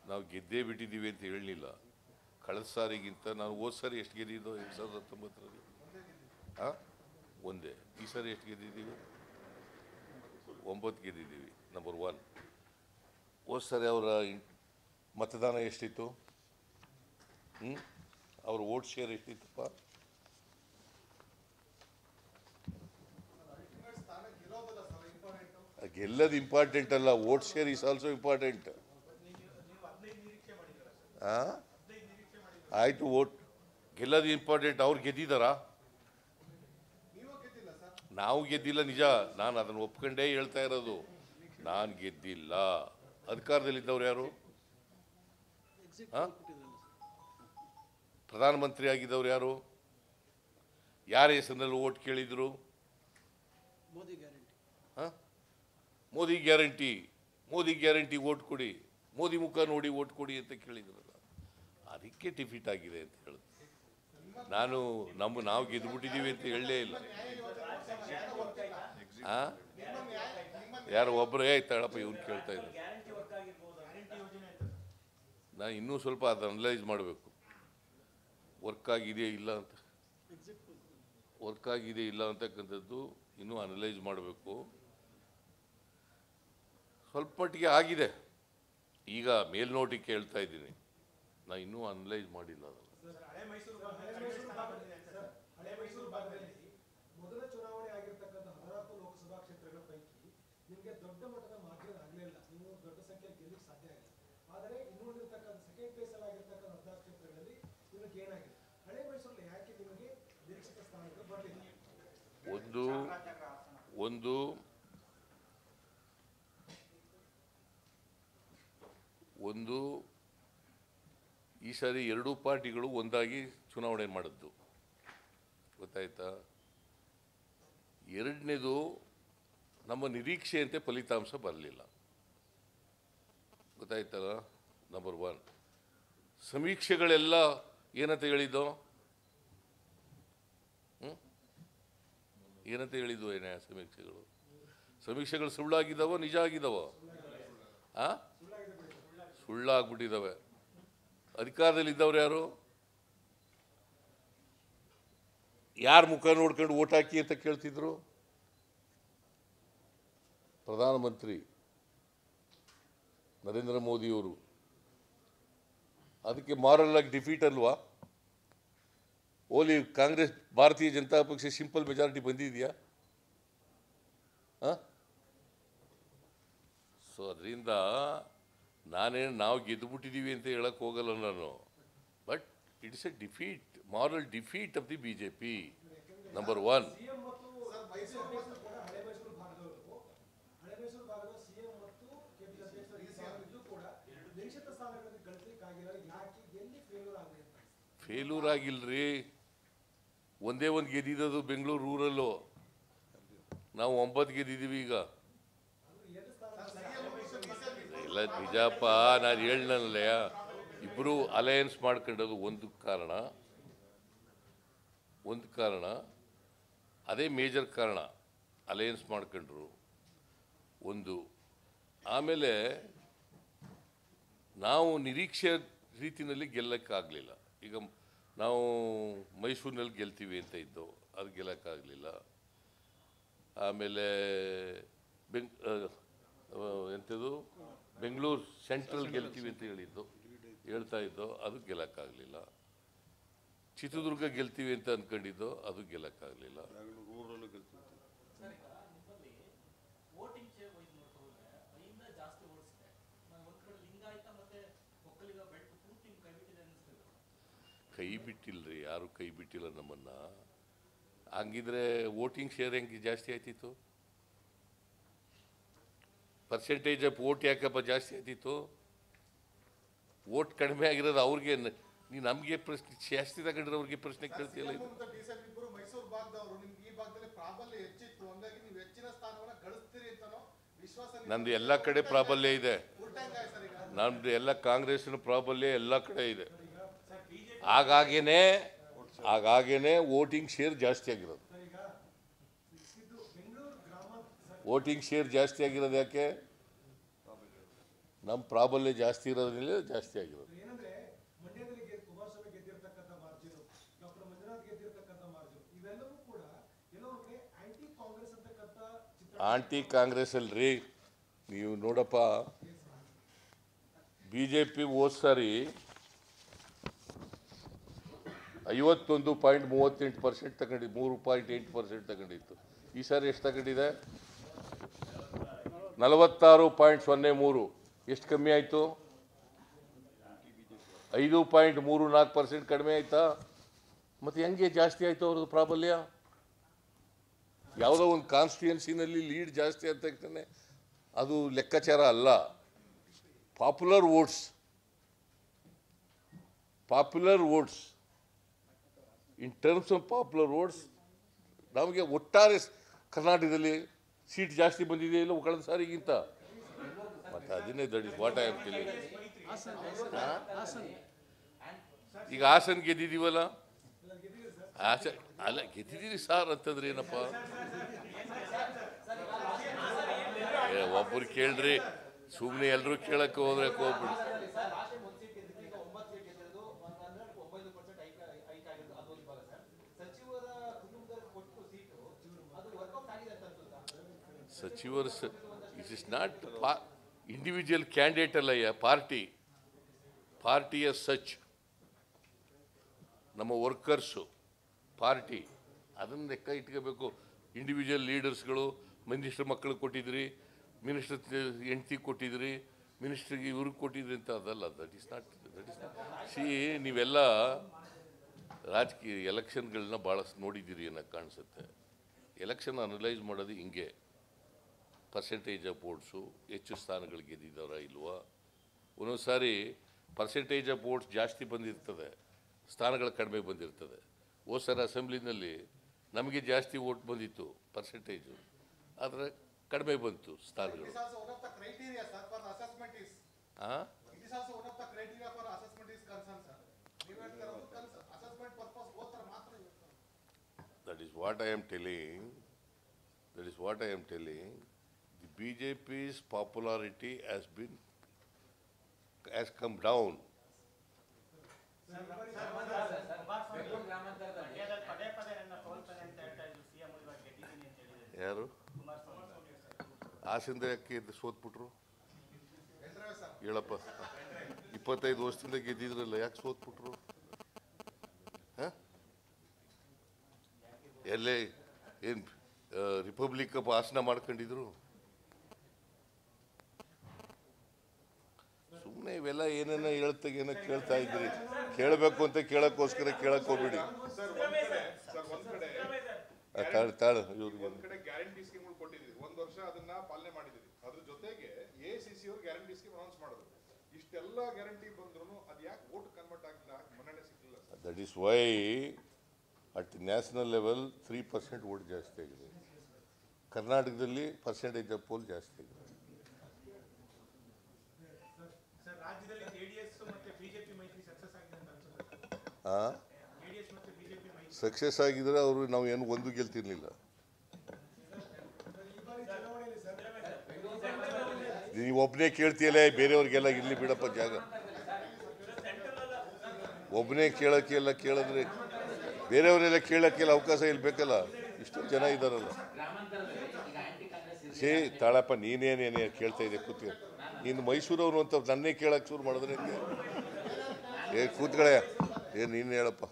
ನಾವು ಗೆದ್ದೇ ಬಿಟ್ಟಿದ್ದೀವಿ ಅಂತ ಹೇಳಲಿಲ್ಲ. ಕಳೆದ ಸಾರಿಗಿಂತ ನಾವು ಹೋದ ಸಾರಿ ಎಷ್ಟು ಗೆದ್ದಿದ್ದೋ 2019ರಲ್ಲಿ ಒಂದೇ. ಈ ಸಾರಿ ಎಷ್ಟು ಗೆದ್ದಿದ್ದೀವಿ? 9 ಗೆದ್ದಿದ್ದೀವಿ. ನಂಬರ್ 1. ಹೋದ ಸಾರಿ ಅವರ ಮತದಾನ ಎಷ್ಟಿತ್ತು? ಅವ್ರ ವೋಟ್ ಶೇರ್ ಎಷ್ಟಿತ್ತಪ್ಪ? ಗೆಲ್ಲದು ಇಂಪಾರ್ಟೆಂಟ್ ಅಲ್ಲ, vote share is also important. ಆಯ್ತು, ವೋಟ್ ಗೆಲ್ಲದು ಇಂಪಾರ್ಟೆಂಟ್. ಅವ್ರು ಗೆದ್ದಿದ್ದಾರಾ? ನಾವು ಗೆದ್ದಿಲ್ಲ, ನಿಜ. ನಾನು ಅದನ್ನು ಒಪ್ಕೊಂಡೇ ಹೇಳ್ತಾ ಇರೋದು. ನಾನು ಗೆದ್ದಿಲ್ಲ. ಅಧಿಕಾರದಲ್ಲಿದ್ದವ್ರು ಯಾರು? ಪ್ರಧಾನಮಂತ್ರಿ ಆಗಿದ್ದವ್ರು ಯಾರು? ಯಾರ ಹೆಸರಿನಲ್ಲಿ ವೋಟ್ ಕೇಳಿದ್ರು? Modi guarantee, Modi guarantee vote ಕೊಡಿ, ಮೋದಿ ಮುಖ ನೋಡಿ ವೋಟ್ ಕೊಡಿ ಅಂತ ಕೇಳಿದ್ರಲ್ಲ. ಅದಕ್ಕೆ ಡಿಫೀಟ್ ಆಗಿದೆ ಅಂತ ಹೇಳುತ್ತೆ. ನಾವು ಗೆದ್ದುಬಿಟ್ಟಿದ್ದೀವಿ ಅಂತ ಹೇಳಲೇ ಇಲ್ಲ. ಯಾರು ಒಬ್ಬರೇ ಆಯ್ತಾಳಪ್ಪ ಇವ್ರು ಕೇಳ್ತಾ ಇದ್ದಾರೆ. ನಾನು ಇನ್ನೂ ಸ್ವಲ್ಪ ಅದು ಅನಲೈಸ್ ಮಾಡಬೇಕು. ವರ್ಕ್ ಆಗಿದೆ ಇಲ್ಲ ಅಂತಕ್ಕಂಥದ್ದು ಇನ್ನೂ ಅನಲೈಸ್ ಮಾಡಬೇಕು. ಸ್ವಲ್ಪ ಮಟ್ಟಿಗೆ ಆಗಿದೆ. ಈಗ ಮೇಲ್ನೋಟಕ್ಕೆ ಹೇಳ್ತಾ ಇದ್ದೀನಿ, ನಾನು ಇನ್ನೂ ಅನಲೈಸ್ ಮಾಡಿಲ್ಲ ಅದನ್ನು. ಮೊದಲ ಚುನಾವಣೆ ಆಗಿರತಕ್ಕಂಥ 14 ಲೋಕಸಭಾ ಕ್ಷೇತ್ರಗಳ ಪೈಕಿ ನಿಮಗೆ ದೊಡ್ಡ ಮಟ್ಟದ ಮಾರ್ಜಿನ್ ಆಗಲಿಲ್ಲ. ನೀವು ದೊಡ್ಡ ಸಂಖ್ಯೆಯಲ್ಲಿ ಗೆಲ್ಲಕ್ಕೆ ಸಾಧ್ಯ ಆಗಿಲ್ಲ. ಆದರೆ ಇನ್ನುಳಿದಿರತಕ್ಕಂಥ ಸೆಕೆಂಡ್ ಫೇಸ್ ಅಲ್ಲಿ ಆಗಿರತಕ್ಕಂಥ 14 ಕ್ಷೇತ್ರಗಳಲ್ಲಿ ನಿಮಗೆ ಏನಾಗಿದೆ? ಹಳೆ ಮೈಸೂರಲ್ಲಿ ಯಾಕೆ ನಿಮಗೆ ನಿರೀಕ್ಷಿತ ಸ್ಥಾನಗಳು ಬರಲಿಲ್ಲ? ಒಂದು ಈ ಸಾರಿ ಎರಡೂ ಪಾರ್ಟಿಗಳು ಒಂದಾಗಿ ಚುನಾವಣೆ ಮಾಡಿದ್ದು, ಗೊತ್ತಾಯ್ತಾ? ಎರಡನೇದು, ನಮ್ಮ ನಿರೀಕ್ಷೆಯಂತೆ ಫಲಿತಾಂಶ ಬರಲಿಲ್ಲ, ಗೊತ್ತಾಯ್ತಲ್ಲ. ನಂಬರ್ 1. ಸಮೀಕ್ಷೆಗಳೆಲ್ಲ ಏನಂತ ಹೇಳಿದ್ದೋ? ಏನಂತ ಹೇಳಿದ್ವು? ಏನೇ ಸಮೀಕ್ಷೆಗಳು ಸುಳ್ಳಾಗಿದ್ದಾವೋ ನಿಜ ಆಗಿದ್ದಾವೋ? ಸುಳ್ಳಾಗ್ಬಿಟ್ಟಿದ್ದಾವೆ. ಅಧಿಕಾರದಲ್ಲಿದ್ದವ್ರು ಯಾರು? ಯಾರ ಮುಖ ನೋಡ್ಕೊಂಡು ಓಟ್ ಹಾಕಿ ಅಂತ ಕೇಳ್ತಿದ್ರು? ಪ್ರಧಾನಮಂತ್ರಿ ನರೇಂದ್ರ ಮೋದಿಯವರು. ಅದಕ್ಕೆ ಮಾರಲ್ ಆಗಿ ಡಿಫೀಟ್ ಅಲ್ವಾ? ಓಲಿ ಕಾಂಗ್ರೆಸ್, ಭಾರತೀಯ ಜನತಾ ಪಕ್ಷ ಸಿಂಪಲ್ ಮೆಜಾರಿಟಿ ಬಂದಿದೆಯಾ? ಸೊ ಅದರಿಂದ ನಾವು ಗೆದ್ದುಬಿಟ್ಟಿದ್ದೀವಿ ಅಂತ ಹೇಳಕ್ಕೆ ಹೋಗಲ್ಲ ನಾನು. But it's a defeat, moral defeat of the BJP. Number 1. Failure ಆಗಿಲ್ರಿ. ಒಂದೇ ಒಂದು ಗೆದ್ದಿದ್ದು ಬೆಂಗಳೂರು ರೂರಲ್ಲು. ನಾವು 9 ಗೆದ್ದಿದ್ದೀವಿ ಈಗ. ಇಲ್ಲ ನಿಜಪ್ಪ, ನಾನು ಹೇಳಲ್ಲ. ಇಬ್ಬರು ಅಲಯನ್ಸ್ ಮಾಡ್ಕೊಂಡದು ಒಂದು ಕಾರಣ, ಅದೇ ಮೇಜರ್ ಕಾರಣ. ಅಲಯನ್ಸ್ ಮಾಡ್ಕೊಂಡ್ರು ಒಂದು. ಆಮೇಲೆ ನಾವು ನಿರೀಕ್ಷೆ ರೀತಿಯಲ್ಲಿ ಗೆಲ್ಲಕ್ಕಾಗಲಿಲ್ಲ. ಈಗ ನಾವು ಮೈಸೂರಿನಲ್ಲಿ ಗೆಲ್ತೀವಿ ಅಂತ ಇದ್ದೋ, ಅದು ಗೆಲ್ಲಕ್ಕಾಗಲಿಲ್ಲ. ಆಮೇಲೆ ಎಂಥದ್ದು ಬೆಂಗಳೂರು ಸೆಂಟ್ರಲ್ ಗೆಲ್ತೀವಿ ಅಂತ ಹೇಳ್ತಾ ಇದ್ದೋ, ಅದು ಗೆಲ್ಲಕ್ಕಾಗಲಿಲ್ಲ. ಚಿತ್ರದುರ್ಗ ಗೆಲ್ತೀವಿ ಅಂತ ಅಂದ್ಕೊಂಡಿದ್ದೋ, ಅದು ಗೆಲ್ಲಕ್ಕಾಗಲಿಲ್ಲ. ಕೈ ಬಿಟ್ಟಿಲ್ರಿ, ಯಾರು ಕೈ ಬಿಟ್ಟಿಲ್ಲ ನಮ್ಮನ್ನ. ಹಂಗಿದ್ರೆ ವೋಟಿಂಗ್ ಶೇರ್ ಹೆಂಗೆ ಜಾಸ್ತಿ ಆಯ್ತಿತ್ತು? ಪರ್ಸೆಂಟೇಜ್ ಆಫ್ ವೋಟ್ ಯಾಕಪ್ಪ ಜಾಸ್ತಿ ಆಯ್ತಿತ್ತು? ವೋಟ್ ಕಡಿಮೆ ಆಗಿರೋದು ಅವ್ರಿಗೆ. ನಮಗೆ ಪ್ರಶ್ನೆ ಜಾಸ್ತಿ ತಗೊಂಡ್ರೆ ಅವ್ರಿಗೆ ಪ್ರಶ್ನೆ ಕೇಳ್ತಿಲ್ಲ. ನಂದು ಎಲ್ಲ ಕಡೆ ಪ್ರಾಬಲ್ಯ ಇದೆ. ನಮ್ದು ಎಲ್ಲ ಕಾಂಗ್ರೆಸ್ನ ಪ್ರಾಬಲ್ಯ ಎಲ್ಲ ಕಡೆ ಇದೆ. ಹಾಗಾಗೇನೆ ವೋಟಿಂಗ್ ಶೇರ್ ಜಾಸ್ತಿ ಆಗಿರೋದು. ವೋಟಿಂಗ್ ಶೇರ್ ಜಾಸ್ತಿ ಆಗಿರೋದು ಯಾಕೆ? ನಮ್ಮ ಪ್ರಾಬಲ್ಯ ಜಾಸ್ತಿ ಇರೋದ್ರಿಂದ ಜಾಸ್ತಿ ಆಗಿರೋದು. ಏನಂದ್ರೆ ಮಂಡ್ಯದಲ್ಲಿ ಕುಮಾರಸ್ವಾಮಿ ಗೆದ್ದಿರ್ತಕ್ಕಂಥ ಮಾರ್ಜಿನ್, ಡಾಕ್ಟರ್ ಮಂಜುನಾಥ್ ಗೆದ್ದಿರ್ತಕ್ಕಂಥ ಮಾರ್ಜಿನ್, ಇವೆಲ್ಲವೂ ಕೂಡ ಎಲ್ಲೋ ಕಡೆ ಆಂಟಿ ಕಾಂಗ್ರೆಸ್ ಅಂತಕ್ಕಂಥ ಆಂಟಿ ಕಾಂಗ್ರೆಸ್ ಅಲ್ರಿ. ನೀವು ನೋಡಪ್ಪ, BJP ಹೋದ ಸಾರಿ 51.38% ತಗೊಂಡಿದ್ದು, 3.8% ತಗೊಂಡಿತ್ತು. ಈ ಸಾರಿ ಎಷ್ಟು ತಗೊಂಡಿದೆ? 46.03. ಎಷ್ಟು ಕಮ್ಮಿ ಆಯಿತು? 5.34% ಕಡಿಮೆ ಆಯ್ತಾ? ಮತ್ತು ಹೆಂಗೆ ಜಾಸ್ತಿ ಆಯಿತು ಅವ್ರದ್ದು ಪ್ರಾಬಲ್ಯ? ಯಾವುದೋ ಒಂದು ಕಾನ್ಸ್ಟಿಟ್ಯೂನ್ಸಿನಲ್ಲಿ ಲೀಡ್ ಜಾಸ್ತಿ ಅಂತ ತಕ್ಷಣ ಅದು ಲೆಕ್ಕಾಚಾರ ಅಲ್ಲ. Popular votes in terms of popular votes ನಮಗೆ ಒಟ್ಟಾರೆ ಕರ್ನಾಟಕದಲ್ಲಿ ಸೀಟ್ ಜಾಸ್ತಿ ಬಂದಿದೆ ಇಲ್ಲ ಕಳೆದ ಸಾರಿಗಿಂತ. ಮತ್ತು ಅದನ್ನೇ that is what I am telling. ಈಗ ಹಾಸನ್ ಗೆದ್ದಿದ್ದೀವಲ್ಲ, ಹಾಸನ್ ಅಲ್ಲ ಗೆದ್ದಿದ್ದೀರಿ ಸಾರ್ ಅಂತಂದ್ರೆ ಏನಪ್ಪ? ಒಬ್ಬರು ಕೇಳ್ರಿ, ಸುಮ್ಮನೆ ಎಲ್ಲರೂ ಕೇಳಕ್ಕೆ ಹೋದ್ರೆ ಹೋಗ್ಬಿಡಿ. ಸಚಿವರು it is not individual candidate ಅಲ್ಲಯ್ಯ, ಪಾರ್ಟಿ ಎಸ್ ಸಚ್. ನಮ್ಮ ವರ್ಕರ್ಸು ಪಾರ್ಟಿ ಅದನ್ನು ಲೆಕ್ಕ ಇಟ್ಕೋಬೇಕು. ಇಂಡಿವಿಜುವಲ್ ಲೀಡರ್ಸ್ಗಳು ಮಿನಿಸ್ಟರ್ ಮಕ್ಕಳಿಗೆ ಕೊಟ್ಟಿದ್ರಿ, ಮಿನಿಸ್ಟರ್ ಹೆಂಡ್ತಿಗೆ ಕೊಟ್ಟಿದ್ರಿ, ಮಿನಿಸ್ಟ್ರಿಗೆ ಇವ್ರಿಗೆ ಕೊಟ್ಟಿದ್ರಿ ಅಂತ ಅದಲ್ಲ. That is not C. ನೀವೆಲ್ಲ ರಾಜಕೀಯ ಎಲೆಕ್ಷನ್ಗಳನ್ನ ಭಾಳ ನೋಡಿದ್ದೀರಿ ಅನ್ನೋ ಕಾಣಿಸುತ್ತೆ. ಎಲೆಕ್ಷನ್ ಅನಲೈಸ್ ಮಾಡೋದು ಹಿಂಗೆ, ಪರ್ಸೆಂಟೇಜ್ ಆಫ್ ವೋಟ್ಸು, ಹೆಚ್ಚು ಸ್ಥಾನಗಳು ಗೆದ್ದಿದ್ದಾರ ಇಲ್ವಾ. ಒಂದೊಂದು ಸಾರಿ ಪರ್ಸೆಂಟೇಜ್ ಆಫ್ ವೋಟ್ಸ್ ಜಾಸ್ತಿ ಬಂದಿರ್ತದೆ, ಸ್ಥಾನಗಳು ಕಡಿಮೆ ಬಂದಿರ್ತದೆ. ಹೋದ ಸರಿ ಅಸೆಂಬ್ಲಿನಲ್ಲಿ ನಮಗೆ ಜಾಸ್ತಿ ವೋಟ್ ಬಂದಿತ್ತು ಪರ್ಸೆಂಟೇಜು, ಆದರೆ ಕಡಿಮೆ ಬಂತು ಸ್ಥಾನಗಳು. That is what I am telling. The BJP's popularity has come down. ಯಾರು ಹಾಸನದ ಯಾಕೆ ಸೋತ್ಬಿಟ್ರು ಹೇಳಪ್ಪ? 25 ವರ್ಷದಿಂದ ಗೆದ್ದಿದ್ರಲ್ಲ, ಯಾಕೆ ಸೋತ್ಬಿಟ್ರು? ಎಲ್ಲೇ ಏನು ರಿಪಬ್ಲಿಕ್ ಭಾಷಣ ಮಾಡ್ಕೊಂಡಿದ್ರು? ಸುಮ್ಮನೆ ಇವೆಲ್ಲ ಏನೇನೋ ಹೇಳ್ತಾಗೇನೋ ಕೇಳ್ತಾ ಇದ್ರಿ. ಕೇಳಬೇಕು ಅಂತ ಕೇಳಕ್ಕೋಸ್ಕರ ಕೇಳಕ್ ಹೋಗ್ಬಿಡಿ. ತಾಳು ಇವ್ರಿಗೆ ಗ್ಯಾರಂಟಿ ಸ್ಕೀಮ್ಗಳು ಕೊಟ್ಟಿದ್ರಿ, 1 ವರ್ಷ ಅದನ್ನ ಪಾಲನೆ ಮಾಡಿದ್ರಿ. ಅದ್ರ ಜೊತೆಗೆ ACC ಅವರು ಗ್ಯಾರಂಟಿ ಸ್ಕೀಮ್ ಅನೌನ್ಸ್ ಮಾಡಿದ್ರು. ಇಷ್ಟೆಲ್ಲ ಗ್ಯಾರಂಟಿ ಬಂದ್ರು ಅದು ಯಾಕೆ ವೋಟ್ ಕನ್ವರ್ಟ್ ಆಗಿಲ್ಲ, ಮನ್ನಣೆ ಸಿಗಲಿಲ್ಲ? That is why at national level 3% vote ಜಾಸ್ತಿ ಆಗಿದೆ. ಕರ್ನಾಟಕದಲ್ಲಿ ಪರ್ಸೆಂಟೇಜ್ ಆಫ್ ಪೋಲ್ ಜಾಸ್ತಿ ಆಗಿದೆ. ಸಕ್ಸಸ್ ಆಗಿದ್ರೆ ಅವರು ನಾವು ಏನು ಒಂದು ಗೆಲ್ತಿರ್ಲಿಲ್ಲ. ನೀವು ಒಬ್ಬನೇ ಕೇಳ್ತೀಯಲ್ಲ, ಬೇರೆಯವ್ರಿಗೆಲ್ಲ ಇರ್ಲಿ ಬಿಡಪ್ಪ ಜಾಗ. ಒಬ್ಬನೇ ಕೇಳೋಕ್ಕೆಲ್ಲ ಕೇಳಿದ್ರೆ ಬೇರೆಯವರೆಲ್ಲ ಕೇಳೋಕ್ಕೆಲ್ಲ ಅವಕಾಶ ಇಲ್ಲಿ ಬೇಕಲ್ಲ. ಇಷ್ಟೊಂದು ಜನ ಇದ್ದಾರಲ್ಲ. ತಾಳಪ್ಪ, ನೀನೇನೇನೇ ಕೇಳ್ತಾ ಇದೆ ಕೂತ್ಕೊ. ನೀನು ಮೈಸೂರವನು ಅಂತ ನನ್ನೇ ಕೇಳಕ್ಕೆ ಶುರು ಮಾಡಿದ್ರೆ ಕೂತ್ಗಳೇ. ನೀನು ಹೇಳಪ್ಪ.